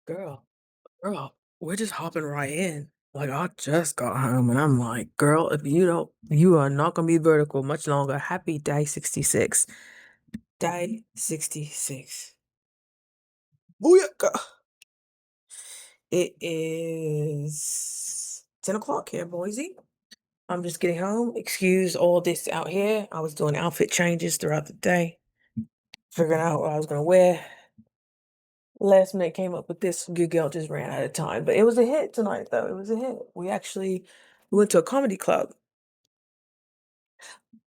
Girl, girl, we're just hopping right in. Like I just got home and I'm like, girl, if you are not gonna be vertical much longer. Happy day 66. Day 66. Booyaka. It is 10 o'clock here, Boise. I'm just getting home. Excuse all this out here. I was doing outfit changes throughout the day, figuring out what I was gonna wear. Last minute came up with this. Good girl just ran out of time. But it was a hit tonight, though. It was a hit. We went to a comedy club.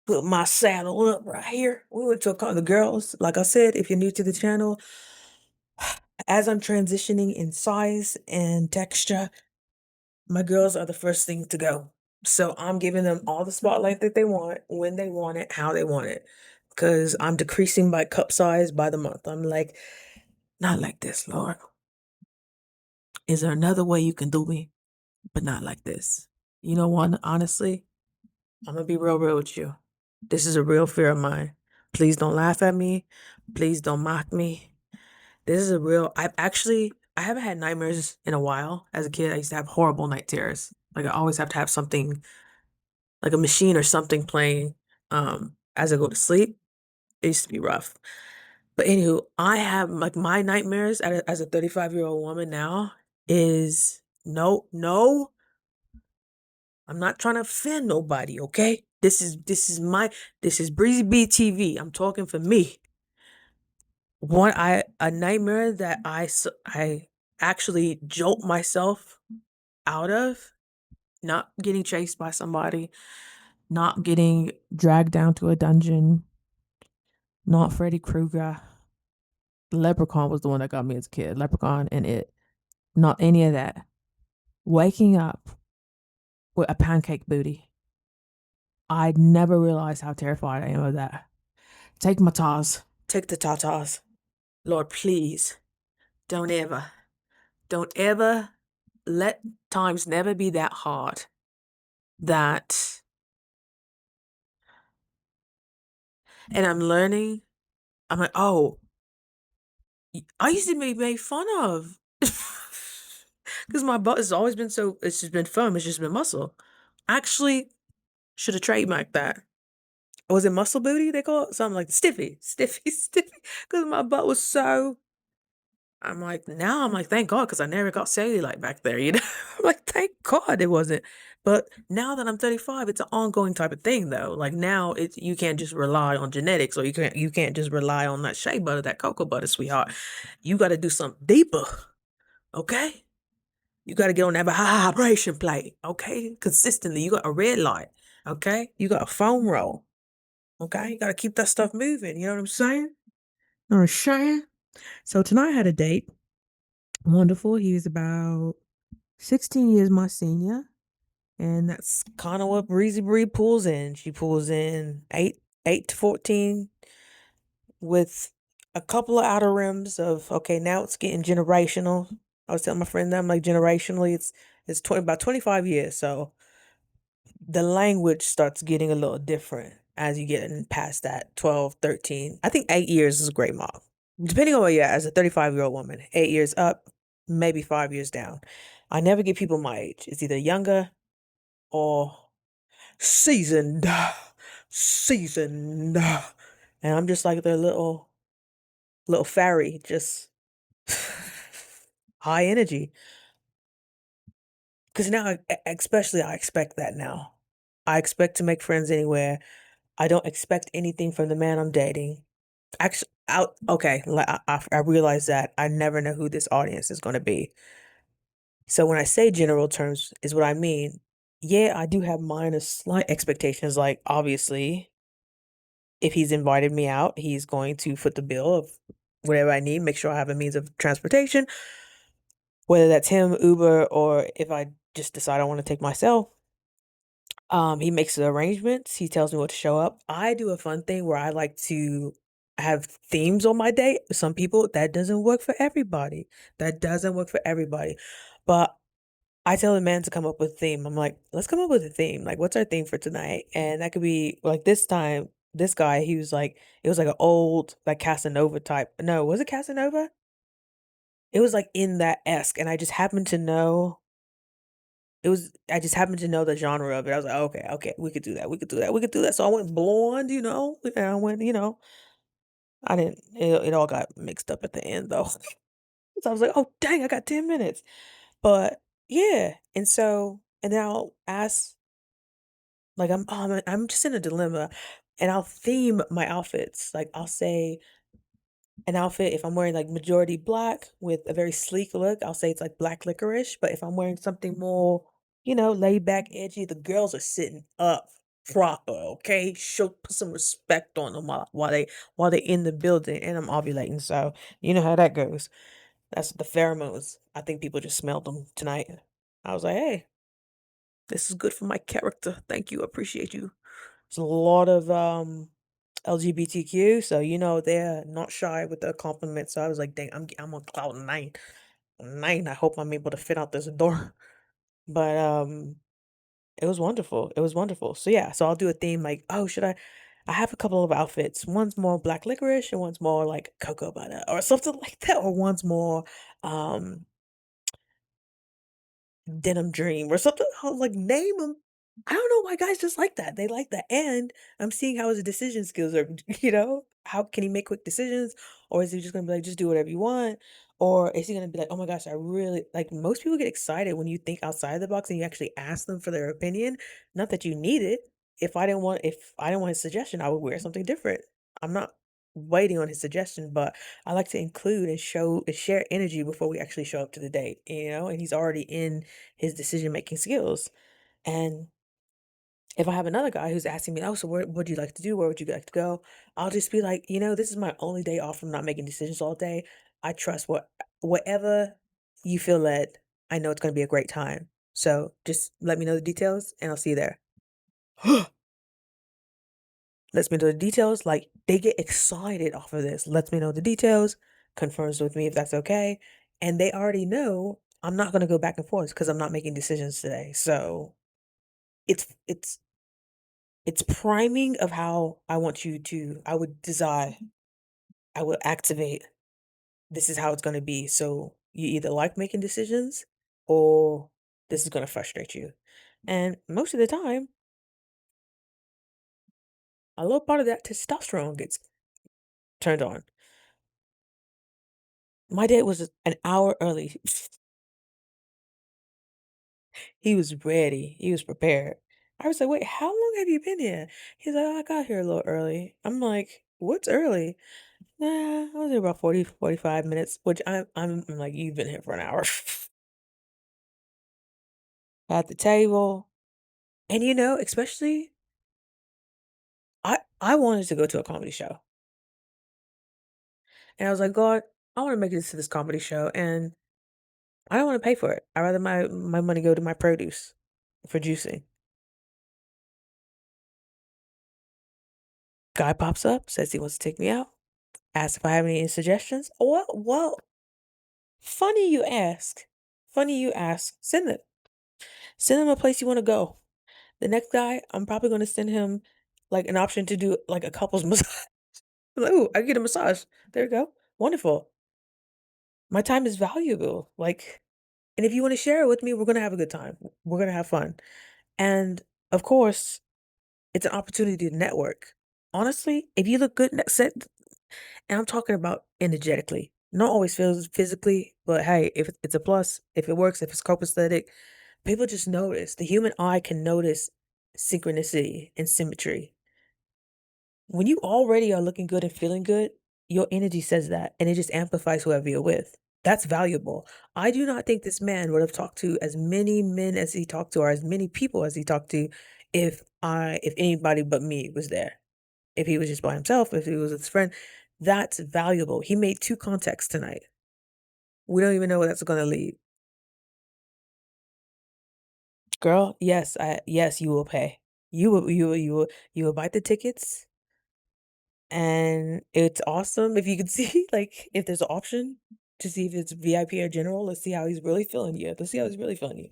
Put my saddle up right here. We went to the girls. Like I said, if you're new to the channel, as I'm transitioning in size and texture, my girls are the first thing to go. So I'm giving them all the spotlight that they want, when they want it, how they want it. Because I'm decreasing my cup size by the month. I'm like, not like this, Lord. Is there another way you can do me? But not like this. You know what? Honestly, I'm gonna be real with you. This is a real fear of mine. Please don't laugh at me. Please don't mock me. This is a real. I haven't had nightmares in a while. As a kid, I used to have horrible night terrors. Like I always have to have something, like a machine or something playing, as I go to sleep. It used to be rough. But anywho, I have like my nightmares as a 35-year-old woman now is no, no. I'm not trying to offend nobody, okay? This is Breezy B TV. I'm talking for me. A nightmare that I actually jolt myself out of, not getting chased by somebody, not getting dragged down to a dungeon, not Freddy Krueger. Leprechaun was the one that got me as a kid. Leprechaun and it. Not any of that. Waking up with a pancake booty. I never realized how terrified I am of that. Take my tars. Take the tatas. Lord, please don't ever, don't ever let times never be that hard that, and I'm learning. I'm like, oh, I used to be made fun of because my butt has always been it's just been firm, it's just been muscle. Actually, should have trademarked that. Was it muscle booty they call it? Something like stiffy, because my butt was so. I'm like, thank God, because I never got cellulite back there, you know? I'm like, thank God it wasn't. But now that I'm 35, it's an ongoing type of thing, though. Like now, you can't just rely on genetics, or you can't just rely on that shea butter, that cocoa butter, sweetheart. You got to do something deeper, okay? You got to get on that vibration plate, okay? Consistently. You got a red light, okay? You got a foam roll, okay? You got to keep that stuff moving. You know what I'm saying? You know what I'm saying? So tonight I had a date. Wonderful. He was about 16 years my senior. And that's kind of what Breezy Bree pulls in. She pulls in 8 to 14 with a couple of outer rims of, okay, now it's getting generational. I was telling my friend that I'm like, generationally, it's about 25 years. So the language starts getting a little different as you get past that 12, 13. I think 8 years is a great mark. Depending on where you're at, as a 35-year-old woman, 8 years up, maybe 5 years down. I never get people my age. It's either younger or seasoned, seasoned. And I'm just like their little fairy, just high energy. Because now, especially, I expect that now. I expect to make friends anywhere. I don't expect anything from the man I'm dating. Actually, out okay. Like I realize that I never know who this audience is going to be. So when I say general terms, is what I mean. Yeah, I do have minor slight expectations. Like obviously, if he's invited me out, he's going to foot the bill of whatever I need. Make sure I have a means of transportation, whether that's him, Uber, or if I just decide I want to take myself. He makes the arrangements. He tells me what to show up. I do a fun thing where I like to have themes on my date. Some people, that doesn't work for everybody. That doesn't work for everybody. But I tell the man to come up with a theme. I'm like, let's come up with a theme. Like, what's our theme for tonight? And that could be like this time, this guy, he was like, it was like an old, like Casanova type. No, was it Casanova? It was like in that esque, and I just happened to know I just happened to know the genre of it. I was like, okay, okay, we could do that. We could do that. We could do that. So I went blonde, and I went, I didn't, it all got mixed up at the end though. So I was like, oh, dang, I got 10 minutes. But yeah. And then I'll ask, like, I'm just in a dilemma and I'll theme my outfits. Like, I'll say, an outfit, if I'm wearing like majority black with a very sleek look, I'll say it's like black licorice. But if I'm wearing something more, laid back, edgy, the girls are sitting up proper, okay? Show put some respect on them while they in the building, and I'm ovulating, so you know how that goes. That's the pheromones. I think people just smelled them tonight. I was like, hey, this is good for my character. Thank you, appreciate you. There's a lot of LGBTQ, so they're not shy with their compliments. So I was like, dang, I'm on cloud nine. Nine. I hope I'm able to fit out this door. But it was wonderful. It was wonderful. So yeah, so I'll do a theme like, oh, should I have a couple of outfits. One's more black licorice and one's more like cocoa butter or something like that, or one's more um Denim Dream or something. I was like, name them. I don't know why guys just like that. They like that. And I'm seeing how his decision skills are, how can he make quick decisions? Or is he just gonna be like, just do whatever you want? Or is he gonna be like, oh my gosh, I really like most people get excited when you think outside the box and you actually ask them for their opinion. Not that you need it. If I didn't want his suggestion, I would wear something different. I'm not waiting on his suggestion, but I like to include and show and share energy before we actually show up to the date, and he's already in his decision making skills. And if I have another guy who's asking me, oh, so where would you like to do? Where would you like to go? I'll just be like, this is my only day off from not making decisions all day. I trust whatever you feel led. I know it's going to be a great time. So just let me know the details and I'll see you there. Lets me know the details. Like they get excited off of this. Lets me know the details, confirms with me if that's okay. And they already know I'm not going to go back and forth because I'm not making decisions today. So it's it's priming of how I would desire, I would activate. This is how it's going to be. So you either like making decisions or this is going to frustrate you. And most of the time, a little part of that testosterone gets turned on. My date was an hour early. He was ready. He was prepared. I was like, wait, how long have you been here? He's like, "Oh, I got here a little early." I'm like, what's early? Nah, I was here about 40, 45 minutes, which I'm like, you've been here for an hour. At the table. And especially I wanted to go to a comedy show. And I was like, God, I want to make it to this comedy show and I don't want to pay for it. I'd rather my money go to my produce for juicing. Guy pops up, says he wants to take me out, asks if I have any suggestions. Well, funny you ask. Funny you ask. Send it. Send him a place you want to go. The next guy, I'm probably going to send him like an option to do like a couple's massage. I'm like, ooh, I get a massage. There you go. Wonderful. My time is valuable. Like, and if you want to share it with me, we're going to have a good time. We're going to have fun. And of course, it's an opportunity to network. Honestly, if you look good next set, and I'm talking about energetically, not always feels physically, but hey, if it's a plus, if it works, if it's copacetic, people just notice. The human eye can notice synchronicity and symmetry. When you already are looking good and feeling good, your energy says that, and it just amplifies whoever you're with. That's valuable. I do not think this man would have talked to as many men as he talked to, or as many people as he talked to, if anybody but me was there. If he was just by himself, if he was with his friend, that's valuable. He made 2 contacts tonight. We don't even know where that's gonna lead. Girl, yes, you will pay. You will buy the tickets. And it's awesome if you could see, like, if there's an option to see if it's VIP or general, let's see how he's really feeling you. Let's see how he's really feeling you.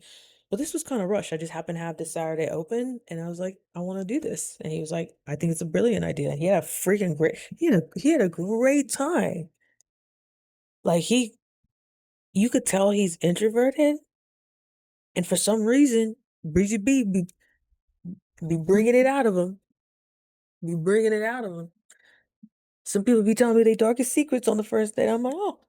But this was kind of rushed. I just happened to have this Saturday open and I was like, I want to do this. And he was like, I think it's a brilliant idea. He had a great time. Like you could tell he's introverted, and for some reason, Breezy B be bringing it out of him. Be bringing it out of him. Some people be telling me their darkest secrets on the first date. I'm like, oh.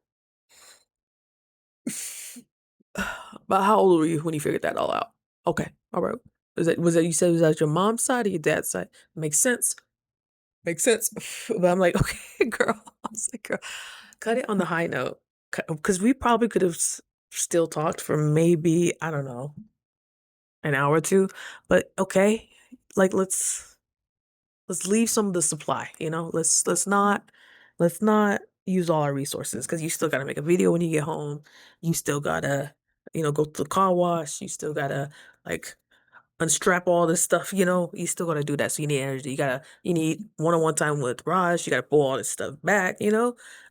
But how old were you when you figured that all out? Okay, all right. Was that you said was that your mom's side or your dad's side? Makes sense. Makes sense. But I'm like, okay, girl. I was like, girl, cut it on the high note. Because we probably could have still talked for maybe, I don't know, an hour or two. But okay, like let's leave some of the supply, you know? Let's not use all our resources because you still gotta make a video when you get home. You still gotta, go to the car wash. You still gotta like unstrap all this stuff, you still gotta do that. So you need energy. You need one-on-one time with Raj. You gotta pull all this stuff back.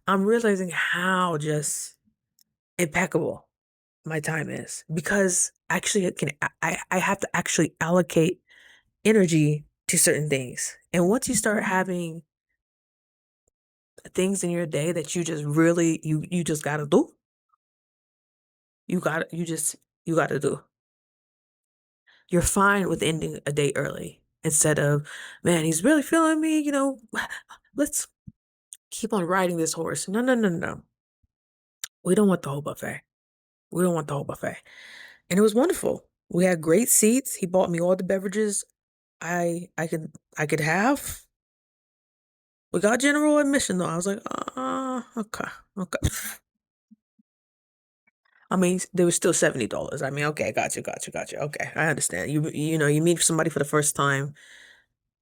I'm realizing how just impeccable my time is because actually it can I have to actually allocate energy to certain things. And once you start having things in your day that you just really you just gotta do, you gotta do. You're fine with ending a day early instead of, man, he's really feeling me. Let's keep on riding this horse. No, no, no, no. We don't want the whole buffet. We don't want the whole buffet. And it was wonderful. We had great seats. He bought me all the beverages I could have. We got general admission though. I was like, okay, okay. I mean, there was still $70. I mean, okay, got you. Okay, I understand. You meet somebody for the first time,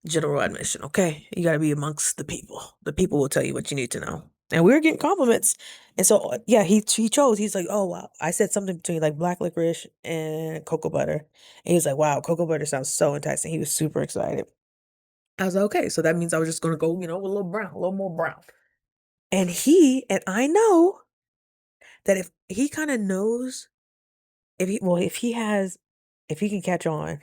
general admission. Okay, you got to be amongst the people. The people will tell you what you need to know. And we were getting compliments, and so yeah, he chose. He's like, oh wow, I said something between like black licorice and cocoa butter, and he was like, wow, cocoa butter sounds so enticing. He was super excited. I was like, okay, so that means I was just gonna go, with a little brown, a little more brown. And I know that if he kind of knows, if he can catch on,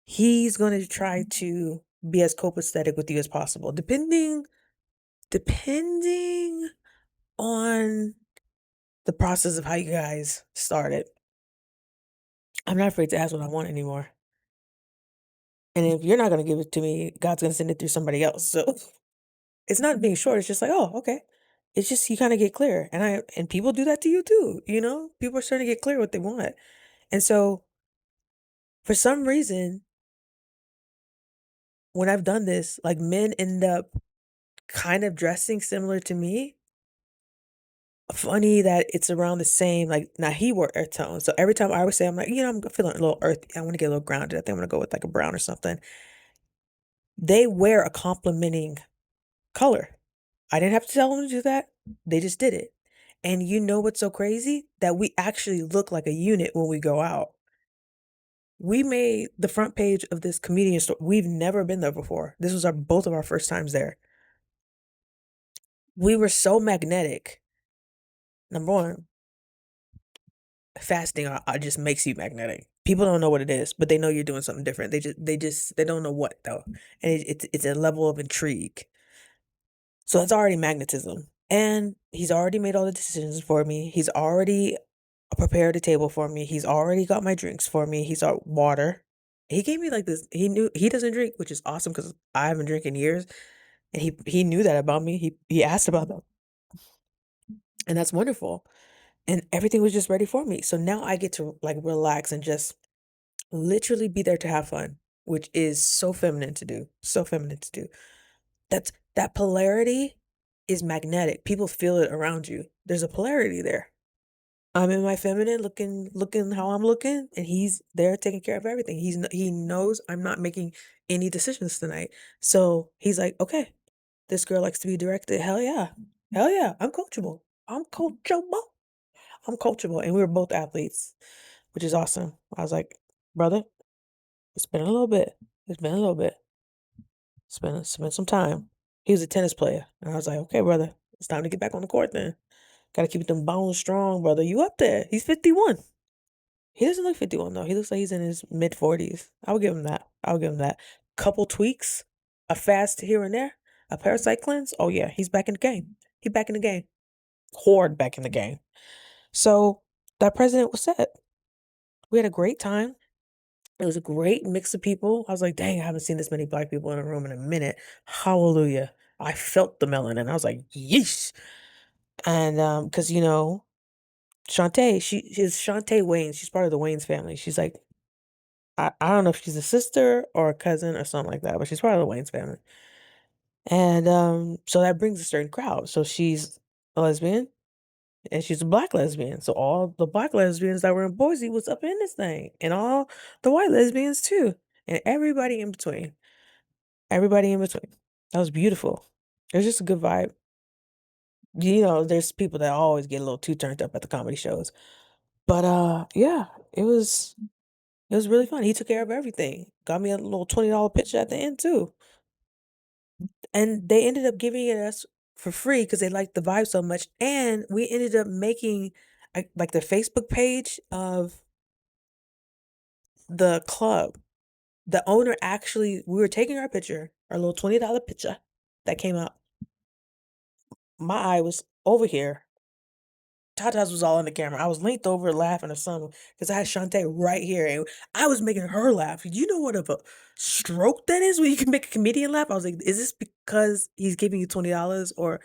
he's going to try to be as copacetic with you as possible, depending on the process of how you guys started. I'm not afraid to ask what I want anymore. And if you're not going to give it to me, God's going to send it through somebody else. So it's not being short. It's just like, oh, okay. It's just you kind of get clear. And people do that to you too. People are starting to get clear what they want. And so for some reason, when I've done this, like men end up kind of dressing similar to me. Funny that it's around the same, like now he wore earth tone. So every time I would say, I'm like, I'm feeling a little earthy. I want to get a little grounded. I think I'm gonna go with like a brown or something. They wear a complementing color. I didn't have to tell them to do that. They just did it. And you know what's so crazy? That we actually look like a unit when we go out. We made the front page of this comedian store. We've never been there before. This was both of our first times there. We were so magnetic. Number one, fasting just makes you magnetic. People don't know what it is, but they know you're doing something different. They don't know what though, and it's a level of intrigue. So it's already magnetism, and he's already made all the decisions for me. He's already prepared a table for me. He's already got my drinks for me. He's got water. He gave me like this. He knew he doesn't drink, which is awesome because I haven't drank in years, and he knew that about me. He asked about that, and that's wonderful. And everything was just ready for me. So now I get to like relax and just literally be there to have fun, which is so feminine to do. So feminine to do. That polarity is magnetic. People feel it around you. There's a polarity there. I'm in my feminine looking how I'm looking, and he's there taking care of everything. He knows I'm not making any decisions tonight. So he's like, okay, this girl likes to be directed. Hell yeah. Hell yeah. I'm coachable. I'm coachable. I'm coachable. And we were both athletes, which is awesome. I was like, brother, it's been a little bit. It's been a little bit. Spend some time. He was a tennis player. And I was like, okay, brother, it's time to get back on the court then. Gotta keep them bones strong, brother. You up there. He's 51. He doesn't look 51 though. He looks like he's in his mid 40s. I'll give him that. I'll give him that. Couple tweaks, a fast here and there, a parasite cleanse. Oh yeah, he's back in the game. He's back in the game. Horde back in the game. So that president was set. We had a great time. It was a great mix of people. I was like, dang, I haven't seen this many black people in a room in a minute. Hallelujah. I felt the melanin. I was like, yeesh. And because Shantae, she's Shantae Wayne. She's part of the Wayne's family. She's like, I don't know if she's a sister or a cousin or something like that, but she's part of the Wayne's family. And so that brings a certain crowd. So she's a lesbian and she's a black lesbian. So all the black lesbians that were in Boise was up in this thing, and all the white lesbians too, and everybody in between. Everybody in between. That was beautiful. It was just a good vibe. There's people that always get a little too turned up at the comedy shows. But yeah, it was really fun. He took care of everything. Got me a little $20 picture at the end too. And they ended up giving it us for free because they liked the vibe so much. And we ended up making like the Facebook page of the club. The owner actually, we were taking our picture, our little $20 picture that came out. My eye was over here. Tata's was all in the camera. I was leaned over laughing or something because I had Shantae right here and I was making her laugh. You know what of a stroke that is when you can make a comedian laugh? I was like, is this because he's giving you $20 or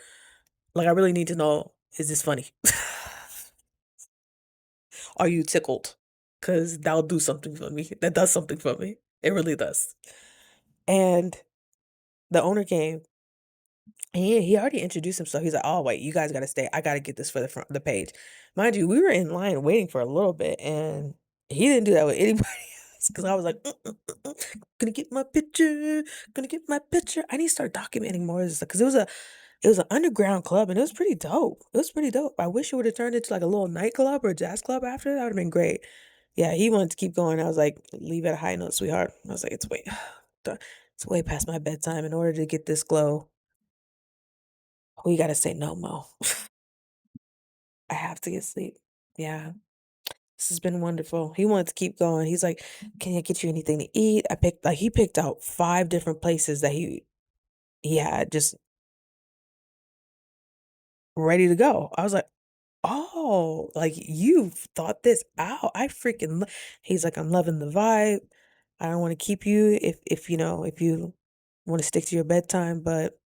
like I really need to know, is this funny? Are you tickled? Because that'll do something for me. That does something for me. It really does. And the owner came. And he already introduced himself. He's like, "Oh wait, you guys gotta stay. I gotta get this for the page." Mind you, we were in line waiting for a little bit, and he didn't do that with anybody else because I was like, "Gonna get my picture, gonna get my picture." I need to start documenting more of this because it was an underground club and it was pretty dope. It was pretty dope. I wish it would have turned into like a little nightclub or a jazz club after. That would have been great. Yeah, he wanted to keep going. I was like, "Leave at a high note, sweetheart." I was like, it's way past my bedtime. In order to get this glow, we gotta say no mo. I have to get sleep. Yeah. This has been wonderful. He wanted to keep going. He's like, "Can I get you anything to eat?" He picked out 5 different places that he had just ready to go. I was like, "Oh, like you've thought this out. I freaking He's like, "I'm loving the vibe. I don't want to keep you if you want to stick to your bedtime, but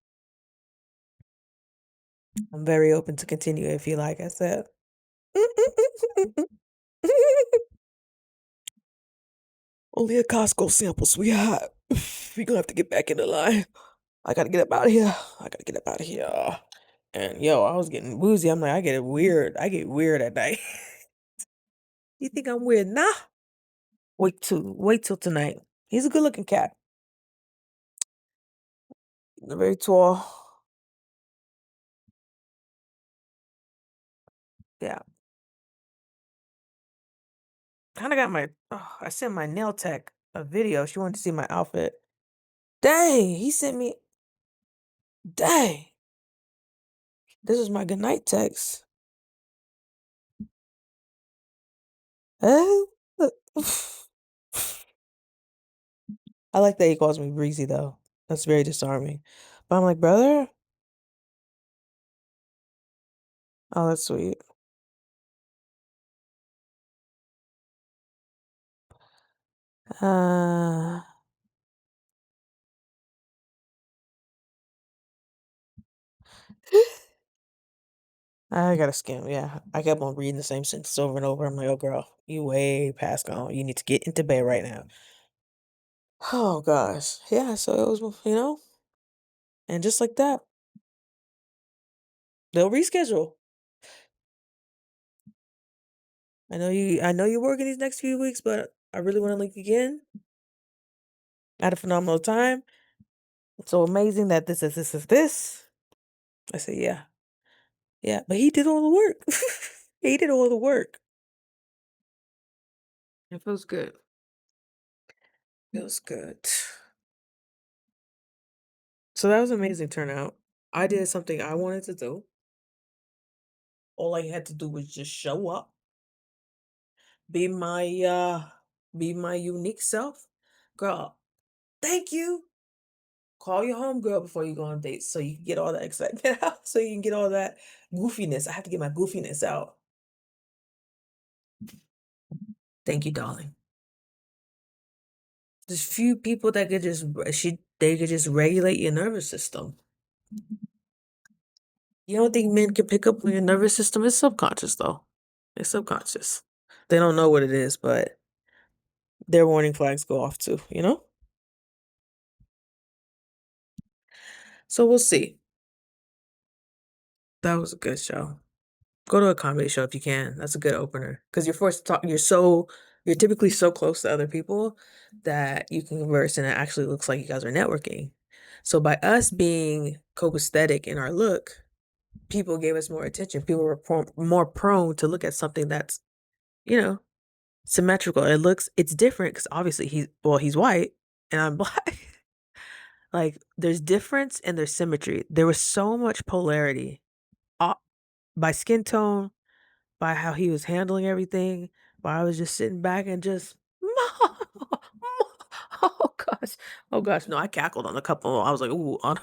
I'm very open to continue if you like," I said. Only a Costco sample, sweetheart. We gonna have to get back in the line. I gotta get up out of here. I gotta get up out of here. And yo, I was getting woozy. I'm like, I get weird. I get weird at night. You think I'm weird? Nah. Wait till tonight. He's a good looking cat. Very tall. Yeah. Kinda got I sent my nail tech a video. She wanted to see my outfit. Dang, he sent me dang. This is my goodnight text. Oh, I like that he calls me breezy though. That's very disarming. But I'm like, brother, oh, that's sweet. Uh, I gotta skim. Yeah, I kept on reading the same sentence over and over. I'm like, oh, girl, you way past gone. You need to get into bed right now. Oh gosh, yeah. So it was, and just like that, they'll reschedule. I know you're working these next few weeks, but I really want to link again. I had a phenomenal time. It's so amazing that this. I said, yeah, yeah. But he did all the work. He did all the work. It feels good. Feels good. So that was an amazing turnout. I did something I wanted to do. All I had to do was just show up, be my be my unique self. Girl, thank you. Call your homegirl before you go on dates so you can get all that excitement out. So you can get all that goofiness. I have to get my goofiness out. Thank you, darling. There's few people that could just they could just regulate your nervous system. You don't think men can pick up on your nervous system? It's subconscious though. It's subconscious. They don't know what it is, but their warning flags go off too, you know? So we'll see. That was a good show. Go to a comedy show if you can. That's a good opener. Because you're forced to talk, you're typically so close to other people that you can converse and it actually looks like you guys are networking. So by us being copacetic in our look, people gave us more attention. People were more prone to look at something that's, you know, symmetrical. It's different because obviously he's white and I'm black. Like there's difference and there's symmetry. There was so much polarity uh, by skin tone, by how he was handling everything, by I was just sitting back and just oh gosh. Oh gosh, no, I cackled on a couple. I was like, ooh, on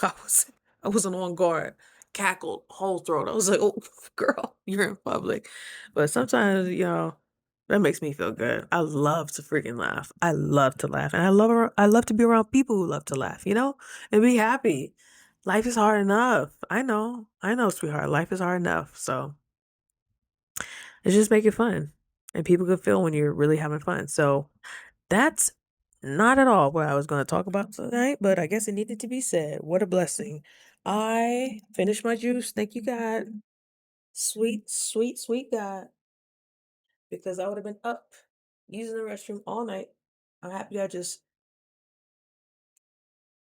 I was I wasn't on guard. Cackled, whole throat. I was like, oh girl, you're in public. But sometimes, that makes me feel good. I love to freaking laugh. I love to laugh. And I love to be around people who love to laugh, and be happy. Life is hard enough. I know, sweetheart. Life is hard enough. So let's just make it fun. And people can feel when you're really having fun. So that's not at all what I was going to talk about tonight, but I guess it needed to be said. What a blessing. I finished my juice. Thank you, God. Sweet, sweet, sweet God. Because I would have been up using the restroom all night. I'm happy I just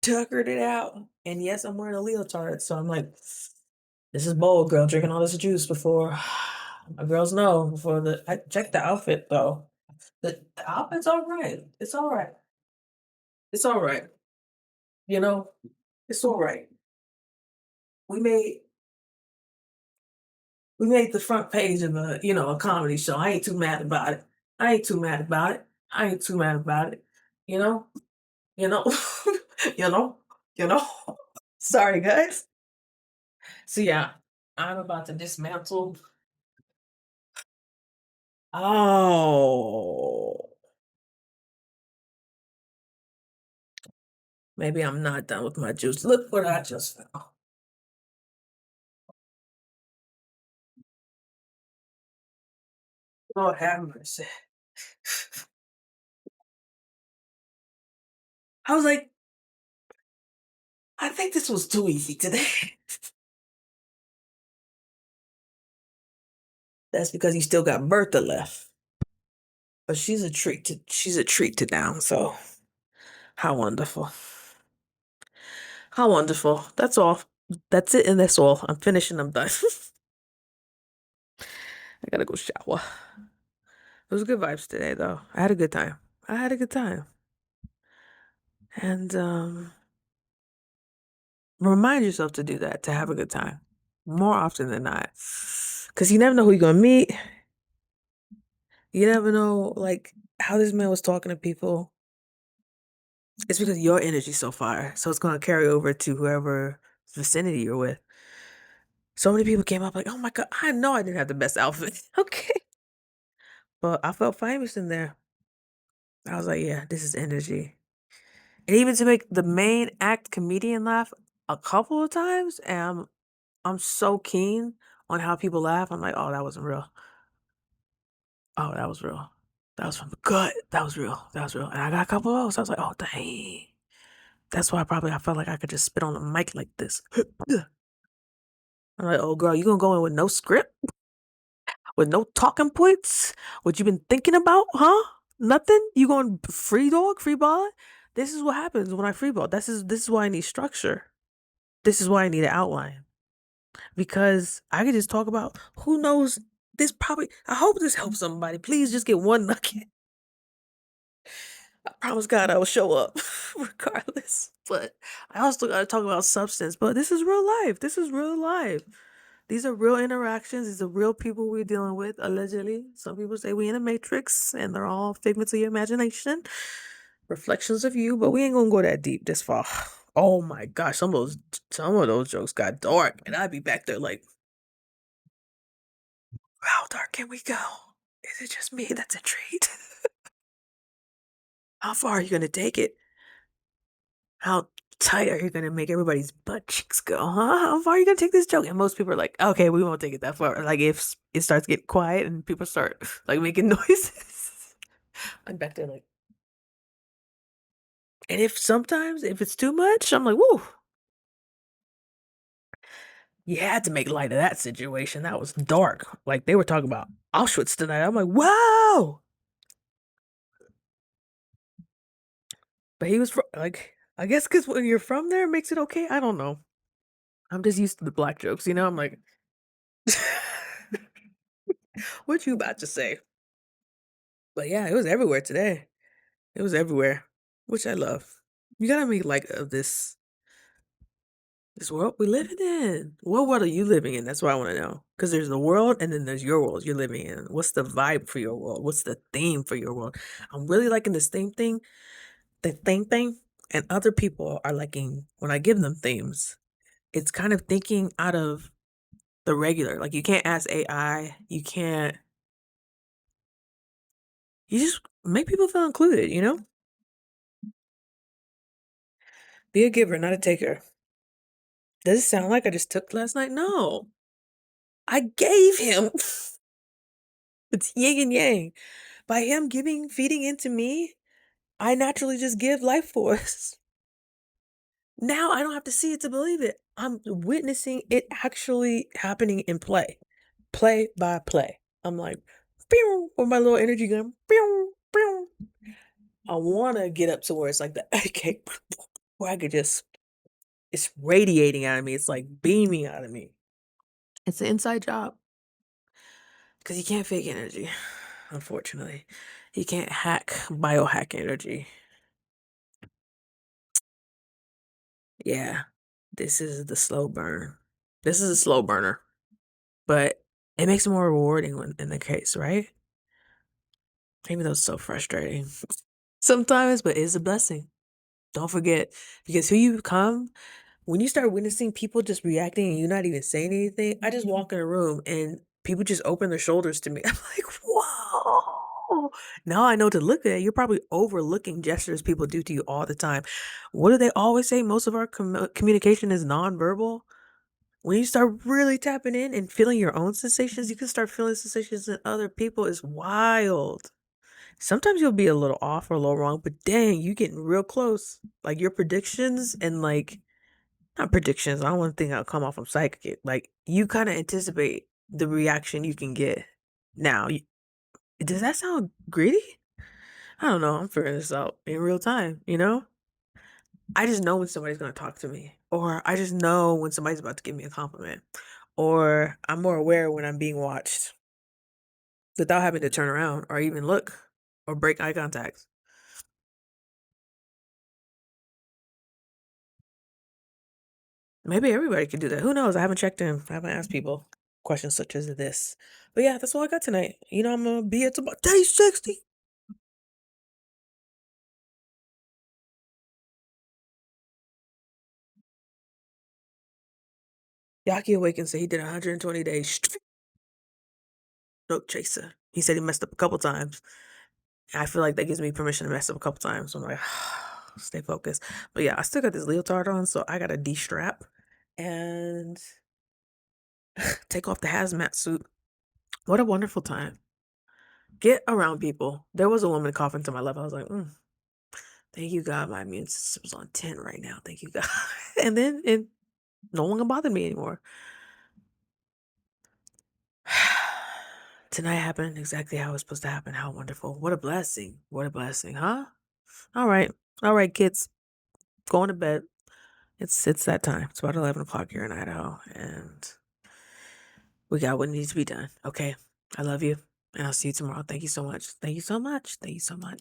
tuckered it out. And yes, I'm wearing a leotard. So I'm like, this is bold, girl, drinking all this juice before my girls know. I checked the outfit though. The outfit's all right. It's all right. It's all right. You know, it's all right. We made we made the front page of a comedy show. I ain't too mad about it. I ain't too mad about it. I ain't too mad about it. You know, you know, you know, you know. Sorry, guys. So yeah, I'm about to dismantle. Oh, maybe I'm not done with my juice. Look what I just found. Lord have mercy. I was like, I think this was too easy today. That's because you still got Bertha left. But she's a treat to down, so how wonderful. How wonderful. That's all. That's it and that's all. I'm finishing, I'm done. I gotta go shower. It was good vibes today though. I had a good time. I had a good time. And remind yourself to do that, to have a good time. More often than not. Cause you never know who you're gonna meet. You never know like how this man was talking to people. It's because your energy's so fire. So it's gonna carry over to whoever vicinity you're with. So many people came up like, oh my God, I know I didn't have the best outfit. Okay. But I felt famous in there. I was like, yeah, this is energy. And even to make the main act comedian laugh a couple of times, and I'm so keen on how people laugh. I'm like, oh, that wasn't real. Oh, that was real. That was from the gut. That was real. That was real. And I got a couple of those. I was like, oh, dang. That's why I felt like I could just spit on the mic like this. I'm like, oh, girl, you gonna go in with no script? With no talking points? What you been thinking about, huh? Nothing? You going free dog, free ball? This is what happens when I free ball. This is why I need structure. This is why I need an outline. Because I could just talk about who knows I hope this helps somebody. Please just get one nugget. I promise God I will show up regardless. But I also gotta talk about substance. But this is real life. This is real life. These are real interactions. These are real people we're dealing with, allegedly. Some people say we in a matrix and they're all figments of your imagination, reflections of you, but we ain't gonna go that deep this far. Oh my gosh, some of those jokes got dark, and I'd be back there like, how dark can we go? Is it just me that's intrigued? How far are you gonna take it? How tight are you gonna make everybody's butt cheeks go, huh? How far are you gonna take this joke? And most people are like, okay, we won't take it that far. Like if it starts getting quiet and people start like making noises. I'm back there like, and if sometimes if it's too much, I'm like, woo, you had to make light of that situation. That was dark. Like they were talking about Auschwitz tonight. I'm like, wow. But he was like, I guess because when you're from there, it makes it okay. I don't know. I'm just used to the black jokes, you know. I'm like, what you about to say? But yeah, it was everywhere today. It was everywhere, which I love. You gotta make light of this world we living in. What world are you living in? That's what I want to know. Because there's the world, and then there's your world you're living in. What's the vibe for your world? What's the theme for your world? I'm really liking this the theme thing, and other people are liking when I give them themes. It's kind of thinking out of the regular. Like you can't ask AI. You can't. You just make people feel included. Be a giver, not a taker. Does it sound like I just took last night? No. I gave him. It's yin and yang. By him feeding into me, I naturally just give life force. Now I don't have to see it to believe it. I'm witnessing it actually happening in play by play. I'm like, pew, with my little energy gun, pew, pew. I want to get up to where it's like the AK, where I could it's radiating out of me. It's like beaming out of me. It's an inside job. Because you can't fake energy, unfortunately. You can't biohack energy. Yeah, this is the slow burn. This is a slow burner, but it makes it more rewarding when in the case, right? Even though it's so frustrating sometimes, but it's a blessing. Don't forget, because who you become when you start witnessing people just reacting and you're not even saying anything. I just walk in a room and people just open their shoulders to me. I'm like, whoa. Now I know to look at it. You're probably overlooking gestures people do to you all the time. What do they always say? Most of our communication is nonverbal. When you start really tapping in and feeling your own sensations, you can start feeling sensations in other people. It's wild. Sometimes you'll be a little off or a little wrong, but dang, you getting real close. Like your predictions and like not predictions. I don't want to think I'll come off from psychic. Like you kind of anticipate the reaction you can get. Now, does that sound greedy? I don't know. I'm figuring this out in real time. I just know when somebody's going to talk to me, or I just know when somebody's about to give me a compliment, or I'm more aware when I'm being watched without having to turn around or even look or break eye contact. Maybe everybody could do that. Who knows? I haven't checked in. I haven't asked people questions such as this. But yeah, that's all I got tonight. I'm gonna be at about day 60. Yaki awake and say he did 120 days straight. No chaser. He said he messed up a couple times. I feel like that gives me permission to mess up a couple times. So I'm like, stay focused. But yeah, I still got this leotard on, so I gotta de-strap and take off the hazmat suit. What a wonderful time. Get around people. There was a woman coughing to my left. I was like, thank you, God. My immune system's on 10 right now. Thank you, God. And then it no longer bothered me anymore. Tonight happened exactly how it was supposed to happen. How wonderful. What a blessing. What a blessing, huh? All right. All right, kids. Going to bed. It's that time. It's about 11 o'clock here in Idaho. And we got what needs to be done. Okay. I love you. And I'll see you tomorrow. Thank you so much. Thank you so much. Thank you so much.